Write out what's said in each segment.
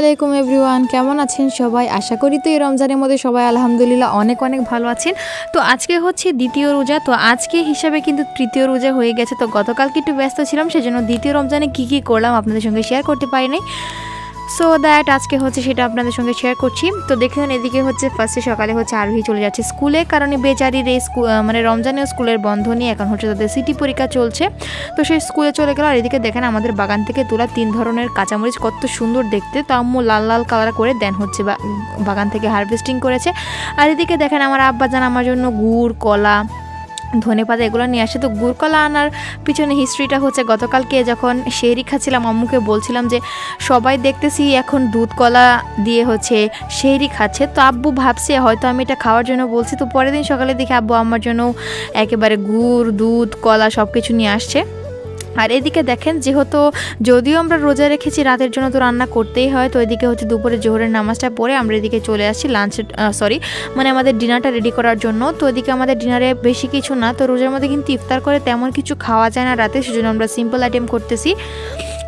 আলাইকুম এভরিওয়ান, কেমন আছেন সবাই? আশা করি তো এই রমজানের মধ্যে সবাই আলহামদুলিল্লাহ অনেক অনেক ভালো আছেন। তো আজকে হচ্ছে দ্বিতীয় রোজা, তো আজকে হিসাবে কিন্তু তৃতীয় রোজা হয়ে গেছে। তো গতকালকে একটু ব্যস্ত ছিলাম, সেজন্য দ্বিতীয় রমজানে কী করলাম আপনাদের সঙ্গে শেয়ার করতে পারিনি। সো দ্যাট আজকে হচ্ছে সেটা আপনাদের সঙ্গে শেয়ার করছি। তো দেখুন এদিকে হচ্ছে ফার্স্টে সকালে হচ্ছে আরোহী চলে যাচ্ছে স্কুলে, কারণ বেচারির এই মানে রমজানেও স্কুলের বন্ধ নিয়ে এখন হচ্ছে তাদের সিটি পরীক্ষা চলছে। তো সেই স্কুলে চলে গেল। আর এদিকে দেখেন আমাদের বাগান থেকে তোলা 3 ধরনের কাঁচামরিচ, কত সুন্দর দেখতে। তো আম্মু লাল লাল কালার করে দেন হচ্ছে বাগান থেকে হারভেস্টিং করেছে। আর এদিকে দেখেন আমার আব্বাজান আমার জন্য গুড়, কলা, ধনেপাতা এগুলো নিয়ে আসে। তো গুড়কলা আনার পিছনে হিস্ট্রিটা হচ্ছে, গতকালকে যখন সেহরি খাচ্ছিলাম আম্মুকে বলছিলাম যে সবাই দেখতেছি এখন দুধ কলা দিয়ে হচ্ছে সেহরি খাচ্ছে। তো আব্বু ভাবছে হয়তো আমি এটা খাওয়ার জন্য বলছি। তো পরের দিন সকালে দেখি আব্বু আমার জন্য একেবারে গুড়, দুধ, কলা সব কিছু নিয়ে আসছে। আর এদিকে দেখেন যেহেতু যদিও আমরা রোজা রেখেছি, রাতের জন্য তো রান্না করতেই হয়। তো এদিকে হচ্ছে দুপুরে জোহরের নামাজটা পড়ে আমরা এদিকে চলে আসছি মানে আমাদের ডিনারটা রেডি করার জন্য। তো এদিকে আমাদের ডিনারে বেশি কিছু না, তো রোজার মধ্যে কিন্তু ইফতার করে তেমন কিছু খাওয়া যায় না রাতে, সেজন্য আমরা সিম্পল আইটেম করতেছি।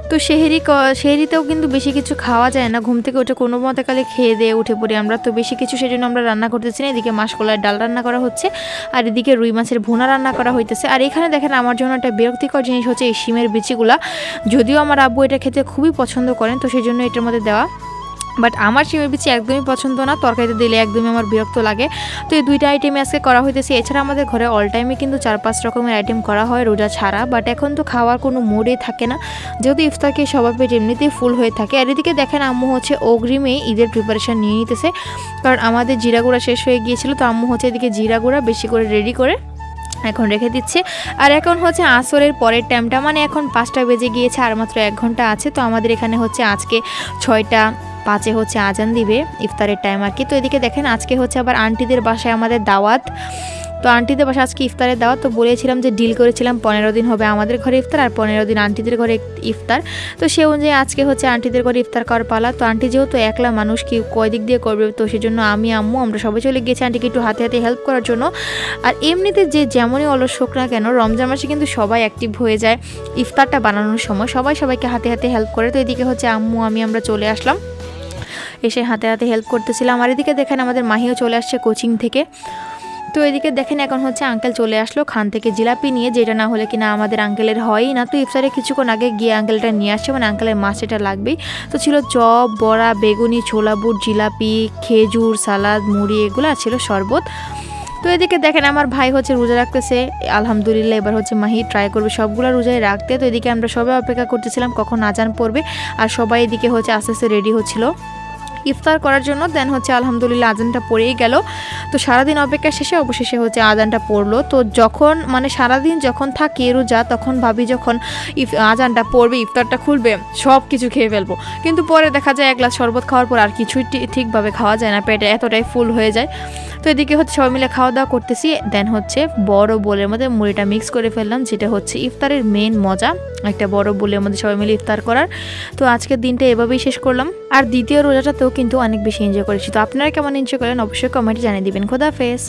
তো সেহরিতেও কিন্তু বেশি কিছু খাওয়া যায় না, ঘুম থেকে উঠে কোনো মতে কালে খেয়ে দিয়ে উঠে পড়ি আমরা। তো বেশি কিছু সেজন্য আমরা রান্না করতেছি না। এদিকে মাসকলার ডাল রান্না করা হচ্ছে, আর এদিকে রুই মাছের ভুনা রান্না করা হইতেছে। আর এখানে দেখেন আমার জন্য একটা বিরক্তিকর জিনিস হচ্ছে এই শিমের বিচিগুলা। যদিও আমার আব্বু এটা খেতে খুবই পছন্দ করেন, তো সেই জন্য এটার মধ্যে দেওয়া। বাট আমার শিমের বিচি একদমই পছন্দ না, তরকারিতে দিলে একদমই আমার বিরক্ত লাগে। তো এই দুইটা আইটেমে আজকে করা হইতেছে। এছাড়া আমাদের ঘরে অল টাইমে কিন্তু 4-5 রকমের আইটেম করা হয় রোজা ছাড়া, বাট এখন তো খাওয়ার কোনো মুডই থাকে না, যেহেতু ইফতারকে সবার পেট এমনিতেই ফুল হয়ে থাকে। আর এদিকে দেখেন আম্মু হচ্ছে অগ্রিমে ঈদের প্রিপারেশান নিয়ে নিতেছে, কারণ আমাদের জিরা গুঁড়া শেষ হয়ে গিয়েছিল। তো আম্মু হচ্ছে এদিকে জিরা গুঁড়া বেশি করে রেডি করে এখন রেখে দিচ্ছে। আর এখন হচ্ছে আসরের পরের টাইমটা, মানে এখন 5টা বেজে গিয়েছে, আর মাত্র 1 ঘন্টা আছে। তো আমাদের এখানে হচ্ছে আজকে 6টা 5-এ হচ্ছে আজান দিবে ইফতারের টাইম আর কি। তো এদিকে দেখেন আজকে হচ্ছে আবার আন্টিদের বাসায় আমাদের দাওয়াত। তো আন্টিদের বাসায় আজকে ইফতারের দাওয়াত। তো বলেছিলাম যে ডিল করেছিলাম 15 দিন হবে আমাদের ঘরে ইফতার, আর 15 দিন আন্টিদের ঘরে ইফতার। তো সে অনুযায়ী আজকে হচ্ছে আন্টিদের ঘরে ইফতার করার পালা। তো আন্টি যেহেতু একলা মানুষ, কি কয় দিক দিয়ে করবে, তো সেজন্য আমি আম্মু আমরা সবাই চলে গিয়েছি আন্টিকে একটু হাতে হাতে হেল্প করার জন্য। আর এমনিতে যে যেমনই অলস হোক না কেন, রমজান মাসে কিন্তু সবাই অ্যাক্টিভ হয়ে যায় ইফতারটা বানানোর সময়, সবাইকে হাতে হাতে হেল্প করে। তো এদিকে হচ্ছে আম্মু আমরা চলে আসলাম, এসে হাতে হাতে হেল্প করতেছিলাম। আর এদিকে দেখেন আমাদের মাহিও চলে আসছে কোচিং থেকে। তো এদিকে দেখেন এখন হচ্ছে আঙ্কেল চলে আসলো খান থেকে জিলাপি নিয়ে, যেটা না হলে কিনা আমাদের আঙ্কেলের হয়ই না। তো ইফতারে কিছুক্ষণ আগে গিয়ে আঙ্কেলটা নিয়ে আসছে, মানে আঙ্কেলের মাছ এটা লাগবেই। তো ছিল চপ, বড়া, বেগুনি, ছোলা বুট, জিলাপি, খেজুর, সালাদ, মুড়ি, এগুলো ছিল শরবত। তো এদিকে দেখেন আমার ভাই হচ্ছে রোজা রাখতেছে আলহামদুলিল্লাহ। এবার হচ্ছে মাহি ট্রাই করবে সবগুলো রোজায় রাখতে। তো এদিকে আমরা সবাই অপেক্ষা করতেছিলাম কখন আজান পড়বে, আর সবাই এদিকে হচ্ছে আস্তে আস্তে রেডি হচ্ছিল ইফতার করার জন্য। দেন হচ্ছে আলহামদুলিল্লাহ আজানটা পড়েই গেল। তো সারাদিন অপেক্ষা শেষে অবশেষে হচ্ছে আজানটা পড়লো। তো যখন মানে সারাদিন যখন থাকি রোজা, তখন ভাবি যখন আজানটা পড়বে, ইফতারটা খুলবে, সব কিছু খেয়ে ফেলবো। কিন্তু পরে দেখা যায় 1 গ্লাস শরবত খাওয়ার পর আর কিছুই ঠিকভাবে খাওয়া যায় না, পেটে এতটাই ফুল হয়ে যায়। তো এদিকে হচ্ছে সবাই মিলে খাওয়া দাওয়া করতেছি। দেন হচ্ছে বড় বোলের মধ্যে মুড়িটা মিক্স করে ফেললাম, যেটা হচ্ছে ইফতারের মেন মজা, একটা বড় বোলের মধ্যে সবাই মিলে ইফতার করার। তো আজকের দিনটা এভাবেই শেষ করলাম। আর দ্বিতীয় রোজাটাতেও কিন্তু অনেক বেশি এনজয় করেছি। তো আপনারা কেমন এনজয় করেন অবশ্যই কমেন্টে জানিয়ে দিবেন। খোদা হাফেজ।